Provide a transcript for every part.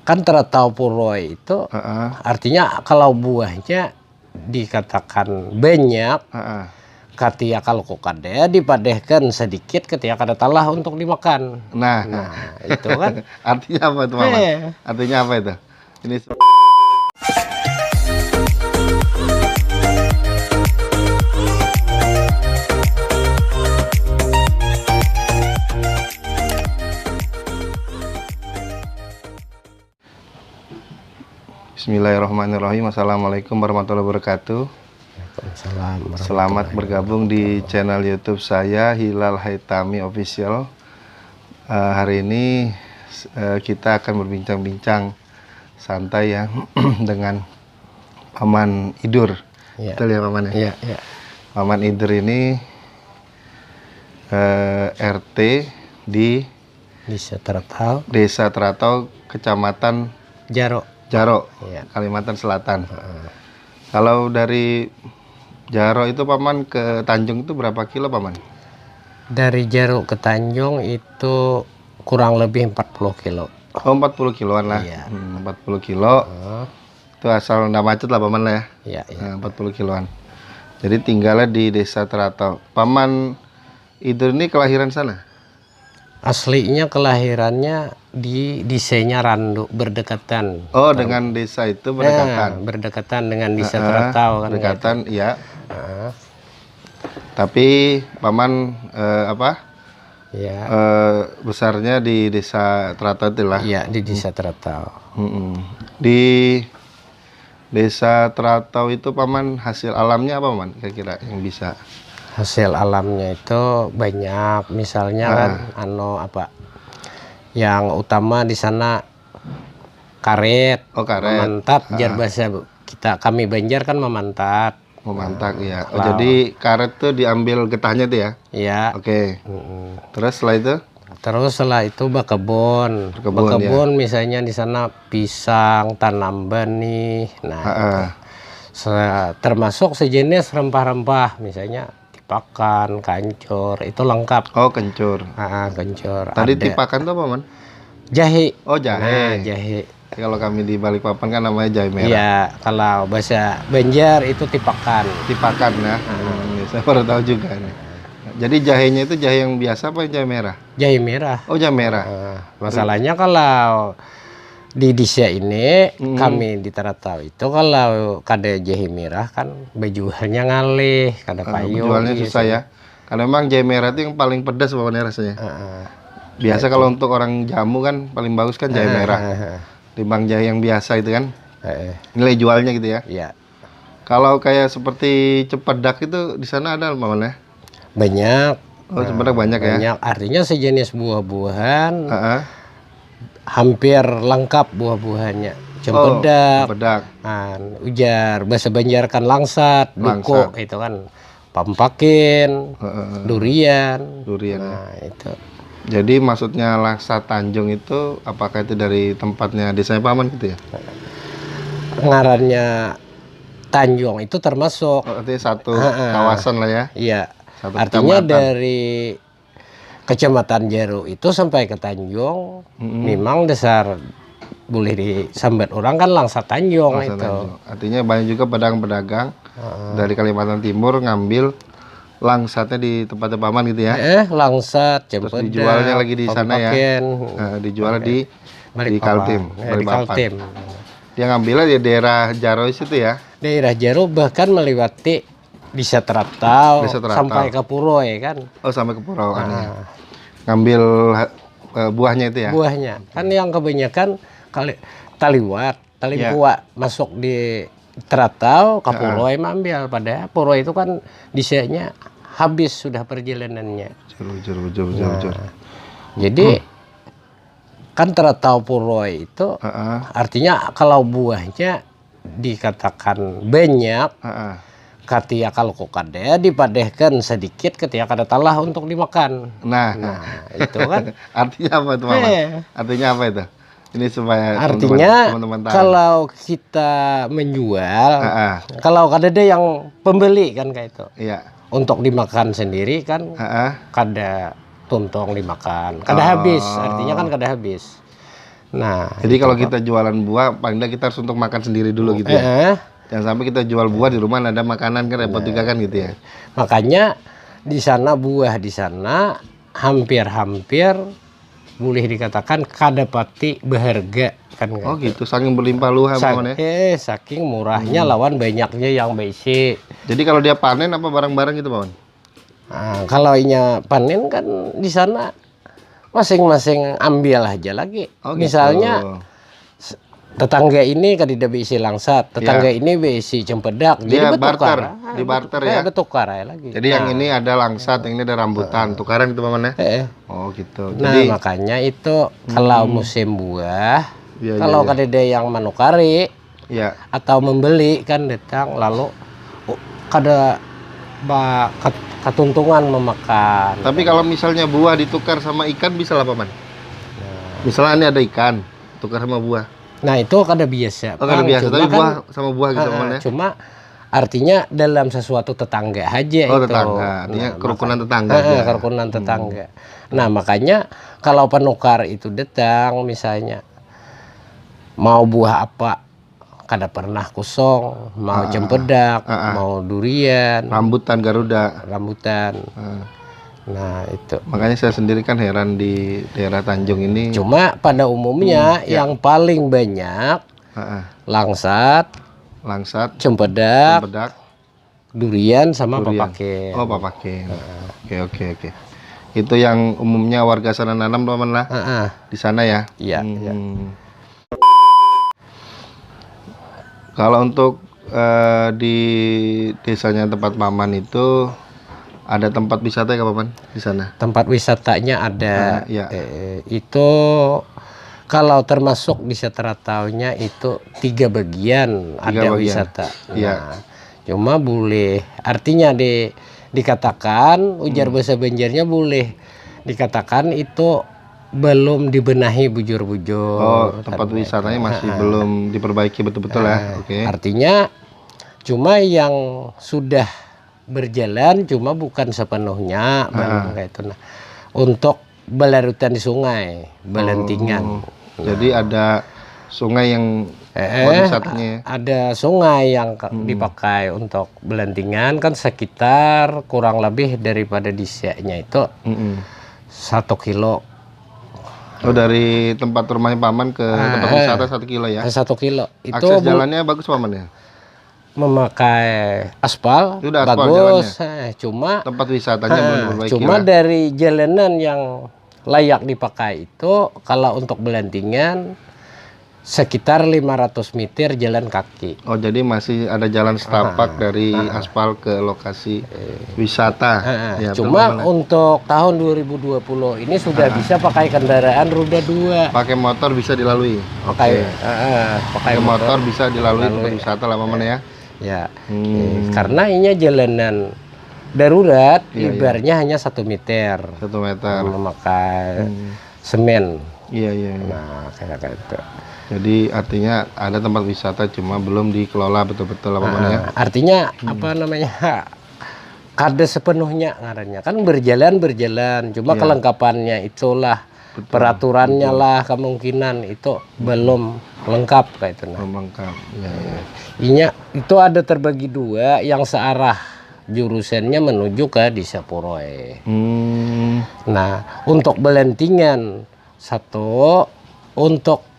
kan teratau puroi itu artinya kalau buahnya dikatakan banyak, ketika kalau kada dipadehkan sedikit ketika kada talah untuk dimakan. Nah itu kan artinya apa itu, Maman? Artinya apa itu? Ini Bismillahirrahmanirrahim. Assalamualaikum warahmatullahi wabarakatuh. Selamat bergabung di channel YouTube saya, Hilal Haitami Official. Hari ini kita akan berbincang-bincang santai ya dengan Paman Idur. Betul ya, Paman ya? Iya. Paman Idur ini RT di Desa Teratau, Kecamatan Jaro, Kalimantan Selatan. Kalau dari Jaro itu, Paman, ke Tanjung itu berapa kilo, Paman? Dari Jaro ke Tanjung itu kurang lebih 40 kilo. Oh, 40 kiloan lah. Iya. 40 kilo. Itu asal nggak macet lah, Paman lah ya. Iya. 40 kiloan. Jadi tinggalnya di Desa Teratau. Paman Idur ini kelahiran sana? Aslinya kelahirannya di Desanya Randu, berdekatan. Oh, dengan desa itu berdekatan. Berdekatan dengan Desa Teratau kan. Berdekatan, iya. Tapi Paman Ya. Besarnya di Desa Teratau itu lah. Iya, di Desa Teratau. Di Desa Teratau itu, Paman, hasil alamnya apa, Paman, kira-kira yang bisa? Hasil alamnya itu banyak, misalnya kan yang utama di sana karet. Oh, karet. Memantat, jar bahasa kami Banjar kan memantat. Memantak ya. Oh, jadi karet tuh diambil getahnya tuh ya? Iya. Oke. Terus setelah itu? Terus setelah itu berkebun ya. Misalnya di sana pisang, tanam benih. Nah, termasuk sejenis rempah-rempah, misalnya tipakan, kancur, itu lengkap. Oh, kencur. Kencur. Tadi tipakan tuh apa, Man? Jahe. Oh, jahe. Nah, jahe. Kalau kami di Balikpapan kan namanya jahe merah. Iya, kalau bahasa Banjar itu tipakan. Tipakan ya. Saya baru tahu juga nih. Jadi jahenya itu jahe yang biasa apa jahe merah? Jahe merah. Oh, jahe merah. Masalahnya kalau di desa ini kami di Teratau itu kalau kada jahe merah kan bejualnya ngalih, kada payung. Jualnya susah ya. Karena memang jahe merah itu yang paling pedas pokoknya rasanya. Biasa kalau untuk orang jamu kan paling bagus kan jahe merah. Timbang jahe yang biasa itu kan. Nilai jualnya gitu ya. Iya. Kalau kayak seperti cepedak itu di sana ada, Paman ya? Banyak. Oh, cepedak banyak ya. Banyak. Artinya sejenis buah-buahan. Hampir lengkap buah-buahannya. Cempedak, ujar bahasa Banjar kan langsat, duko itu kan, pampakin, durian. Nah, itu. Jadi maksudnya Langsat Tanjung itu apakah itu dari tempatnya desanya Paman gitu ya? Ngarannya Tanjung itu termasuk. Oh, artinya satu kawasan lah ya? Iya. Satu artinya kecamatan. Dari Kecamatan Jaro itu sampai ke Tanjung, memang dasar boleh disambat orang kan Langsat Tanjung itu. Tanjung. Artinya banyak juga pedagang-pedagang dari Kalimantan Timur ngambil langsatnya di tempatnya Paman gitu ya? Langsat, terus dijualnya lagi di sana ya? Dijualnya di Kaltim, Kaltim. Dia ngambilnya di daerah Jaro situ ya? Daerah Jaro bahkan melewati Desa Teratau sampai ke Puroi kan? Oh, sampai ke Puroi. Ngambil buahnya itu ya? Buahnya. Kan yang kebanyakan taliwat, talimpuak masuk di Teratau ke Puroi ambil. Padahal Puroi itu kan desanya habis sudah perjalanannya. Jujur. Jadi kan Teratau Puroi itu artinya kalau buahnya dikatakan banyak, ketika kalau kada dipadehkan sedikit ketika kada talah untuk dimakan. Nah itu kan artinya apa itu, Mama? Artinya apa itu? Ini supaya artinya teman-teman tahu. Kalau kita menjual, kalau kada ada yang pembeli kan kayak itu. Iya. Untuk dimakan sendiri kan kada tuntong dimakan, kada habis, artinya kan kada habis. Nah, jadi kalau kita jualan buah, paling nggak kita harus untuk makan sendiri dulu gitu ya. Jangan sampai kita jual buah di rumah ada makanan kan repot juga kan gitu ya. Makanya di sana buah di sana hampir-hampir boleh dikatakan kadapati berharga kan. Oh gitu, saking berlimpah luas saking murahnya lawan banyaknya yang basic. Jadi kalau dia panen apa barang-barang gitu Pak? Nah, kalau inya panen kan di sana masing-masing ambil aja lagi. Oh, misalnya gitu. Tetangga ini kan tidak bisi langsat, tetangga ini bisi cempedak, jadi barter, di barter ya. Bertukar ya lagi. Jadi yang ini ada langsat, yang ini ada rambutan, tukaran gitu Paman ya. Oh gitu. Nah, jadi makanya itu kalau musim buah, kalau kadeda yang menukari atau membeli kan datang lalu kada ketuntungan memakan. Tapi kalau misalnya buah ditukar sama ikan bisa lah Paman. Misalnya ini ada ikan, tukar sama buah. Nah itu kada biasa. Oh, kada biasa, tapi kan, buah sama buah gitu Paman ya. Cuma artinya dalam sesuatu tetangga aja itu. Oh tetangga, artinya kerukunan tetangga. Kerukunan tetangga. Nah makanya kalau penukar itu datang misalnya mau buah apa, kada pernah kosong, mau cempedak, mau durian, rambutan Garuda, nah itu. Makanya saya sendiri kan heran di daerah Tanjung ini. Cuma pada umumnya yang paling banyak langsat, cempedak, durian sama papakin. Oh papakin. Oke. Itu yang umumnya warga sana nanam Paman lah. Di sana ya. Iya. Kalau untuk di desanya tempat Paman itu ada tempat wisata ya Paman di sana? Tempat wisatanya ada. Itu kalau termasuk di Seterataunya itu 3 bagian ada wisata. Nah, cuma boleh artinya dikatakan ujar bahasa Banjarnya boleh dikatakan itu belum dibenahi bujur-bujur. Oh, tempat wisatanya masih belum diperbaiki betul-betul ya. Artinya cuma yang sudah berjalan cuma bukan sepenuhnya kayak itu. Nah, untuk belarutan di sungai, belentingan. Jadi ada sungai yang wisatanya. Ada sungai yang dipakai untuk belentingan kan sekitar kurang lebih daripada disiaknya itu 1 kilo. Oh dari tempat rumahnya Paman ke tempat wisata 1 kilo ya? 1 kilo. Itu akses jalannya bagus Paman ya? Memakai aspal, sudah aspal bagus. Jalannya. Cuma tempat wisatanya belum diperbaiki. Cuma dari jalanan yang layak dipakai itu kalau untuk belentingan sekitar 500 meter jalan kaki. Oh jadi masih ada jalan setapak dari aspal ke lokasi wisata. Ya, cuma untuk tahun 2020 ini sudah bisa pakai kendaraan roda 2. Pakai motor bisa dilalui. Pakai motor bisa dilalui tempat wisata lah Paman ya. Ya. Karena ini jalanan darurat, lebarnya hanya 1 meter. 1 meter. Memakai semen. Iya. Nah kayak itu. Jadi artinya ada tempat wisata cuma belum dikelola betul-betul Paman ya. Artinya apa namanya? Kada sepenuhnya ngarannya kan berjalan cuma kelengkapannya itulah peraturannya lah kemungkinan itu belum lengkap kayak itu. Belum lengkap. Inya itu ada terbagi 2 yang searah jurusannya menuju ke Desa Puroi. Nah untuk belentingan 1 untuk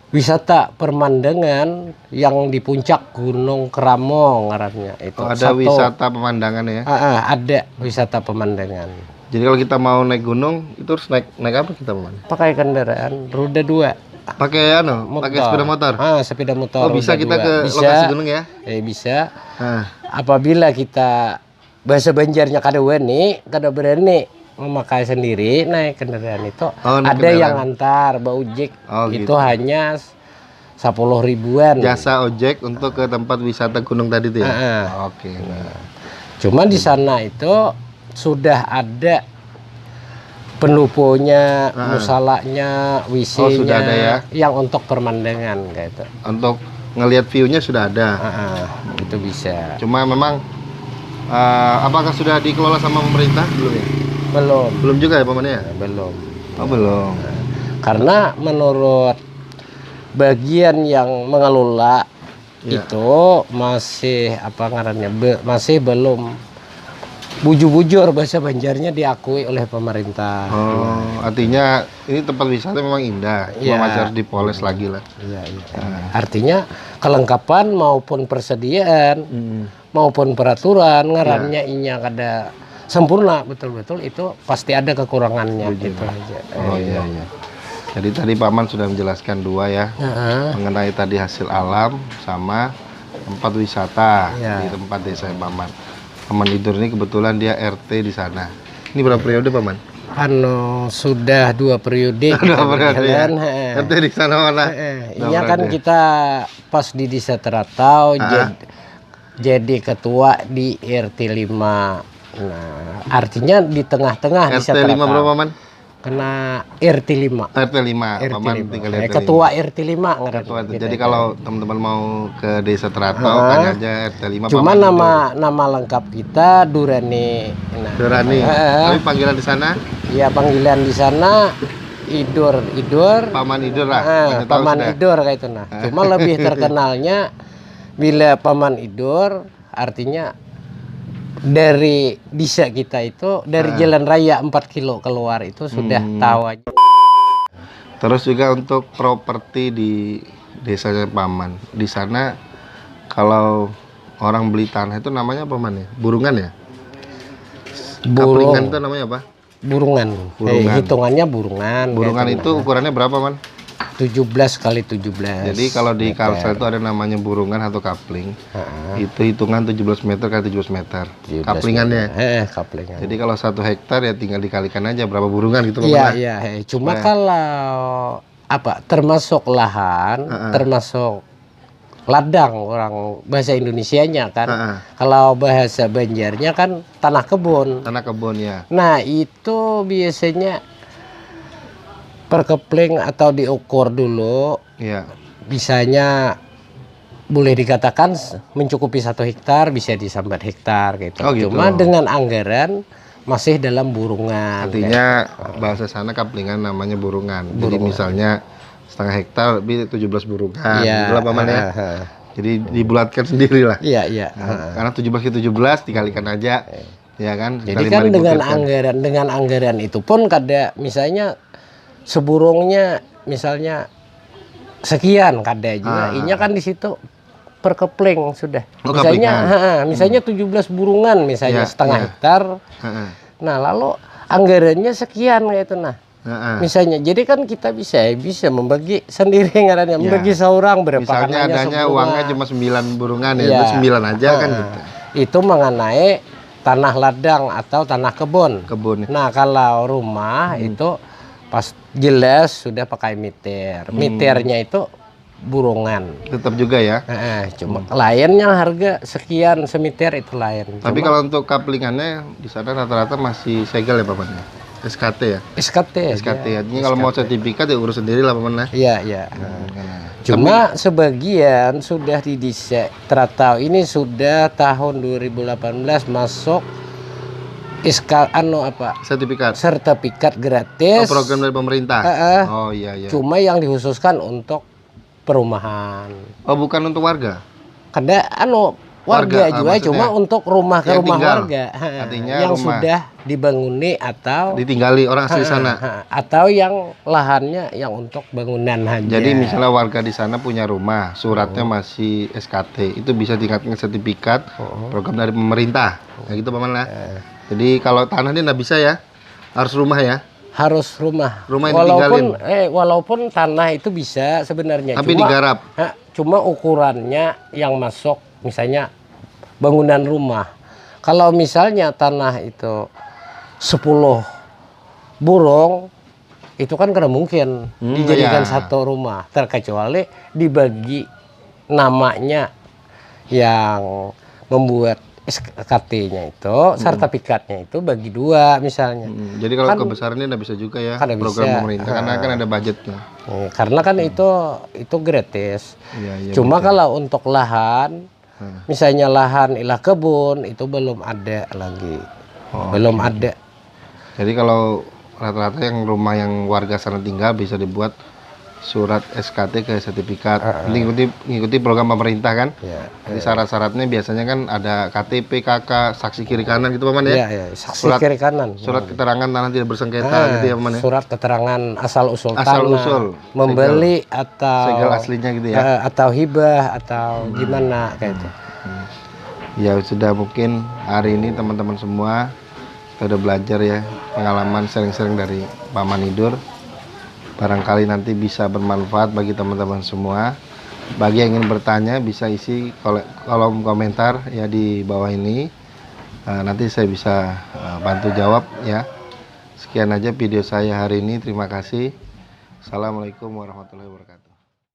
wisata pemandangan yang di puncak Gunung Keramo ngarannya itu. Ada wisata pemandangan ya? Ada wisata pemandangan. Jadi kalau kita mau naik gunung itu harus naik apa kita Paman? Pakai kendaraan roda 2. Pakai pakai sepeda motor. Sepeda motor. Oh bisa kita ke lokasi gunung ya? Bisa. Apabila kita bahasa Banjarnya kada berani memakai sendiri naik kendaraan itu ada yang antar ojek itu hanya 10 ribuan jasa ojek untuk ke tempat wisata gunung tadi itu ya. Cuma di sana itu sudah ada pendoponya, musalanya, WC-nya sudah ada ya yang untuk pemandangan kayak itu. Untuk ngelihat view-nya sudah ada. Itu bisa. Cuma memang apakah sudah dikelola sama pemerintah belum ya? Belum juga ya Paman ya? Belum. Belum. Karena menurut bagian yang mengelola itu masih apa ngarannya masih belum bujur-bujur, bahasa Banjarnya diakui oleh pemerintah. Oh, artinya ini tempat wisata memang indah, cuma masih harus dipoles lagi lah. Iya. Artinya kelengkapan maupun persediaan maupun peraturan ngarannya inya kada sempurna betul-betul, itu pasti ada kekurangannya gitu aja. Oh iya. Jadi tadi Paman sudah menjelaskan dua ya, mengenai tadi hasil alam sama tempat wisata di tempat desa Paman. Paman Idor ini kebetulan dia RT di sana. Ini berapa periode Paman? Sudah 2 periode. 2 periode ya? RT di sana mana? Iya kan kita pas di Desa Teratau jadi ketua di RT 5. Nah, artinya di tengah-tengah Desa RT 5 Teratau. berapa Paman? Kena RT 5. RT 5. Paman tinggal RT 5. Ketua RT 5 ngarannya. Jadi kalau teman-teman mau ke Desa Teratau tanya aja RT 5. Cuma nama lengkap kita Durani. Durani. Tapi panggilan di sana? Iya, panggilan di sana Idor. Paman Idor lah. Paman Idor kayak itu nah. Cuma lebih terkenalnya bila Paman Idor artinya dari desa kita itu dari jalan raya 4 kilo keluar itu sudah tahu aja. Terus juga untuk properti di desanya Paman. Di sana kalau orang beli tanah itu namanya apa Man ya? Burungan ya? Kaplingan itu namanya apa? Burungan. Hitungannya burungan. Burungan itu ukurannya berapa Man? 17 kali 17. Jadi kalau di Kalsel itu ada namanya burungan atau kapling. Itu hitungan 17 meter kali 17 meter. Kaplingannya. Kaplingan. Jadi kalau 1 hektar ya tinggal dikalikan aja berapa burungan gitu. Iya. Cuma kalau termasuk lahan, termasuk ladang orang bahasa Indonesianya kan. Kalau bahasa Banjarnya kan tanah kebun. Tanah kebun ya. Nah, itu biasanya per kepling atau diukur dulu, bisanya boleh dikatakan mencukupi 1 hektar, bisa disambat hektar gitu. Cuma dengan anggaran masih dalam burungan. Artinya bahasa sana kaplingan namanya burungan. Jadi misalnya setengah hektar lebih 17 burungan. Itulah Paman ya. Jadi dibulatkan sendiri lah. Iya. Karena 17 ke 17 dikalikan aja. Ya kan? Jadi kan dengan anggaran itu pun kada misalnya seburungnya misalnya sekian kada juga, inya kan di situ per kepling sudah. Misalnya 17 burungan misalnya setengah hektar. Nah, lalu anggarannya sekian kayak itu nah. Misalnya, jadi kan kita bisa membagi sendiri ngarannya, membagi seorang berapa. Misalnya adanya uangnya cuma 9 burungan ya, 9 aja kan gitu. Itu mengenai tanah ladang atau tanah kebun. Nah, kalau rumah itu pas jelas sudah pakai meter. Meternya itu burungan. Tetap juga ya. Cuma lainnya harga sekian semeter itu lain. Tapi kalau untuk kaplingannya di sana rata-rata masih segel ya Paman ya? SKT ya? SKT ya. Ini kalau mau sertifikat ya urus sendiri lah Paman ya? Iya. Cuma sebagian sudah di Desa Teratau ini sudah tahun 2018 masuk sertifikat gratis. Program dari pemerintah. Oh iya. Cuma yang dikhususkan untuk perumahan. Oh, bukan untuk warga. Kada warga juga, cuma untuk rumah ke rumah warga. Artinya yang rumah sudah dibangun atau ditinggali orang asli sana. Atau yang lahannya yang untuk bangunan aja. Jadi misalnya warga di sana punya rumah, suratnya masih SKT, itu bisa tingkatkan sertifikat program dari pemerintah. Nah gitu Paman lah. Jadi kalau tanah ini nggak bisa ya, harus rumah ya. Harus rumah. Rumah yang ditinggalin. Walaupun tanah itu bisa sebenarnya. Tapi digarap. Cuma ukurannya yang masuk, misalnya bangunan rumah. Kalau misalnya tanah itu 10 burung, itu kan kada mungkin dijadikan satu rumah. Terkecuali dibagi namanya yang membuat SKT-nya itu, sertifikatnya itu bagi 2 misalnya. Jadi kalau kebesarannya nggak bisa juga ya program pemerintah, karena kan ada budgetnya. Karena kan itu gratis. Cuma kalau untuk lahan, misalnya lahan ilah kebun itu belum ada lagi, belum ada. Jadi kalau rata-rata yang rumah yang warga sana tinggal bisa dibuat surat SKT ke sertifikat. Ngikuti program pemerintah kan. Jadi syarat-syaratnya biasanya kan ada KTP, KK, saksi kiri kanan gitu Paman ya. Saksi kiri kanan. Surat keterangan tanah tidak bersengketa gitu ya Paman ya. Surat keterangan asal usul Asal-usul. membeli atau segel aslinya gitu ya. Atau hibah atau gimana kayak itu. Ya sudah, mungkin hari ini teman-teman semua kita udah belajar ya, pengalaman sering-sering dari Pak Manidur. Barangkali nanti bisa bermanfaat bagi teman-teman semua. Bagi yang ingin bertanya bisa isi kolom komentar ya di bawah ini. Nanti saya bisa bantu jawab ya. Sekian aja video saya hari ini. Terima kasih. Assalamualaikum warahmatullahi wabarakatuh.